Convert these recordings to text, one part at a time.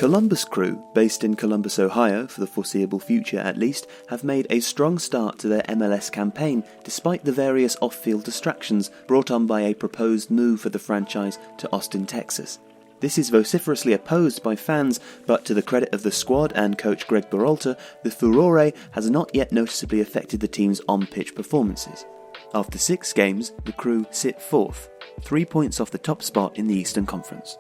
Columbus Crew, based in Columbus, Ohio, for the foreseeable future at least, have made a strong start to their MLS campaign despite the various off-field distractions brought on by a proposed move for the franchise to Austin, Texas. This is vociferously opposed by fans, but to the credit of the squad and coach Greg Berhalter, the furore has not yet noticeably affected the team's on-pitch performances. After 6 games, the Crew sit 4th, 3 points off the top spot in the Eastern Conference.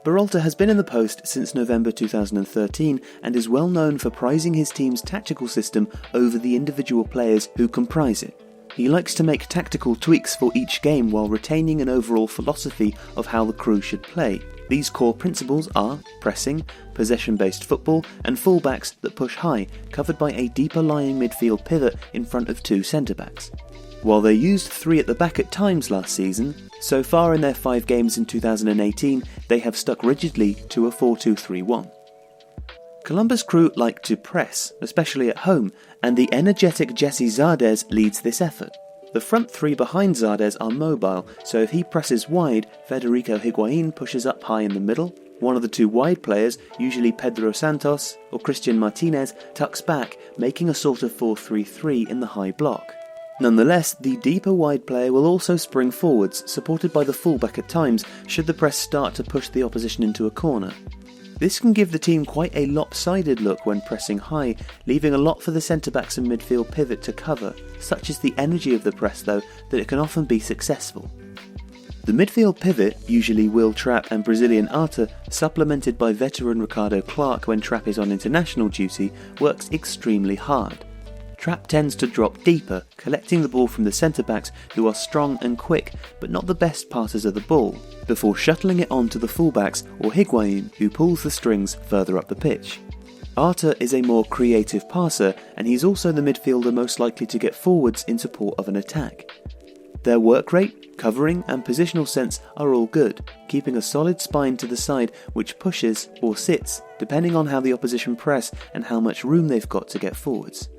Berhalter has been in the post since November 2013 and is well known for prizing his team's tactical system over the individual players who comprise it. He likes to make tactical tweaks for each game while retaining an overall philosophy of how the Crew should play. These core principles are pressing, possession-based football, and fullbacks that push high, covered by a deeper lying midfield pivot in front of 2 centre-backs. While they used 3 at the back at times last season, so far in their 5 games in 2018, they have stuck rigidly to a 4-2-3-1. Columbus Crew like to press, especially at home, and the energetic Jesse Zardes leads this effort. The front 3 behind Zardes are mobile, so if he presses wide, Federico Higuain pushes up high in the middle. One of the 2 wide players, usually Pedro Santos or Christian Martinez, tucks back, making a sort of 4-3-3 in the high block. Nonetheless, the deeper wide player will also spring forwards, supported by the fullback at times, should the press start to push the opposition into a corner. This can give the team quite a lopsided look when pressing high, leaving a lot for the centre-backs and midfield pivot to cover. Such is the energy of the press though, that it can often be successful. The midfield pivot, usually Will Trapp and Brazilian Arthur, supplemented by veteran Ricardo Clark when Trapp is on international duty, works extremely hard. Trapp tends to drop deeper, collecting the ball from the centre-backs who are strong and quick but not the best passers of the ball, before shuttling it on to the fullbacks or Higuain who pulls the strings further up the pitch. Arthur is a more creative passer and he's also the midfielder most likely to get forwards in support of an attack. Their work rate, covering and positional sense are all good, keeping a solid spine to the side which pushes or sits depending on how the opposition press and how much room they've got to get forwards.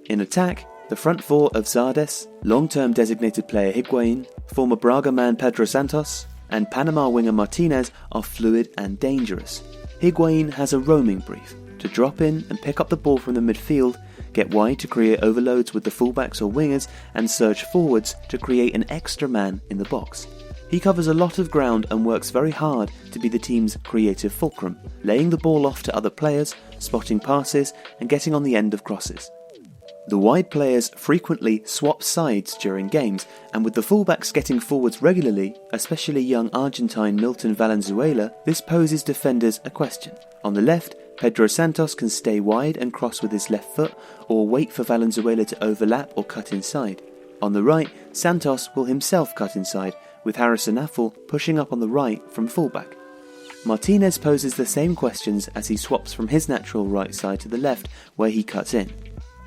In attack, the front 4 of Zardes, long-term designated player Higuain, former Braga man Pedro Santos, and Panama winger Martinez are fluid and dangerous. Higuain has a roaming brief, to drop in and pick up the ball from the midfield, get wide to create overloads with the fullbacks or wingers, and surge forwards to create an extra man in the box. He covers a lot of ground and works very hard to be the team's creative fulcrum, laying the ball off to other players, spotting passes, and getting on the end of crosses. The wide players frequently swap sides during games, and with the fullbacks getting forwards regularly, especially young Argentine Milton Valenzuela, this poses defenders a question. On the left, Pedro Santos can stay wide and cross with his left foot, or wait for Valenzuela to overlap or cut inside. On the right, Santos will himself cut inside, with Harrison Afful pushing up on the right from fullback. Martinez poses the same questions as he swaps from his natural right side to the left, where he cuts in.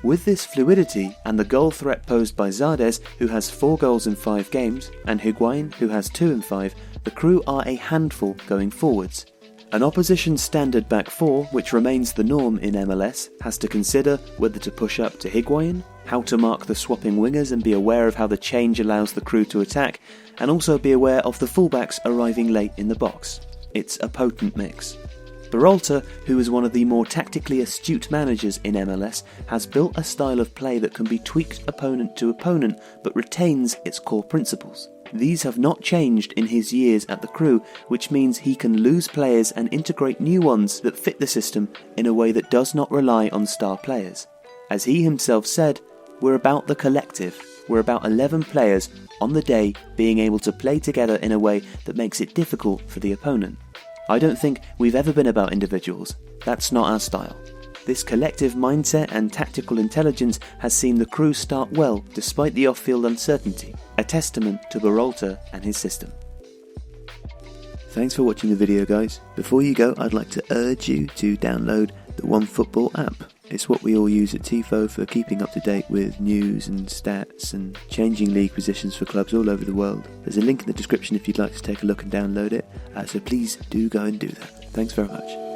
With this fluidity and the goal threat posed by Zardes, who has 4 goals in 5 games, and Higuain, who has 2 in 5, the Crew are a handful going forwards. An opposition standard back 4, which remains the norm in MLS, has to consider whether to push up to Higuain, how to mark the swapping wingers and be aware of how the change allows the Crew to attack, and also be aware of the fullbacks arriving late in the box. It's a potent mix. Berhalter, who is one of the more tactically astute managers in MLS, has built a style of play that can be tweaked opponent to opponent but retains its core principles. These have not changed in his years at the Crew, which means he can lose players and integrate new ones that fit the system in a way that does not rely on star players. As he himself said, "We're about the collective. We're about 11 players on the day being able to play together in a way that makes it difficult for the opponent." I don't think we've ever been about individuals. That's not our style. This collective mindset and tactical intelligence has seen the Crew start well despite the off-field uncertainty, a testament to Berhalter and his system. Thanks for watching the video, guys. Before you go, I'd like to urge you to download the OneFootball app. It's what we all use at Tifo for keeping up to date with news and stats and changing league positions for clubs all over the world. There's a link in the description if you'd like to take a look and download it, so please do go and do that. Thanks very much.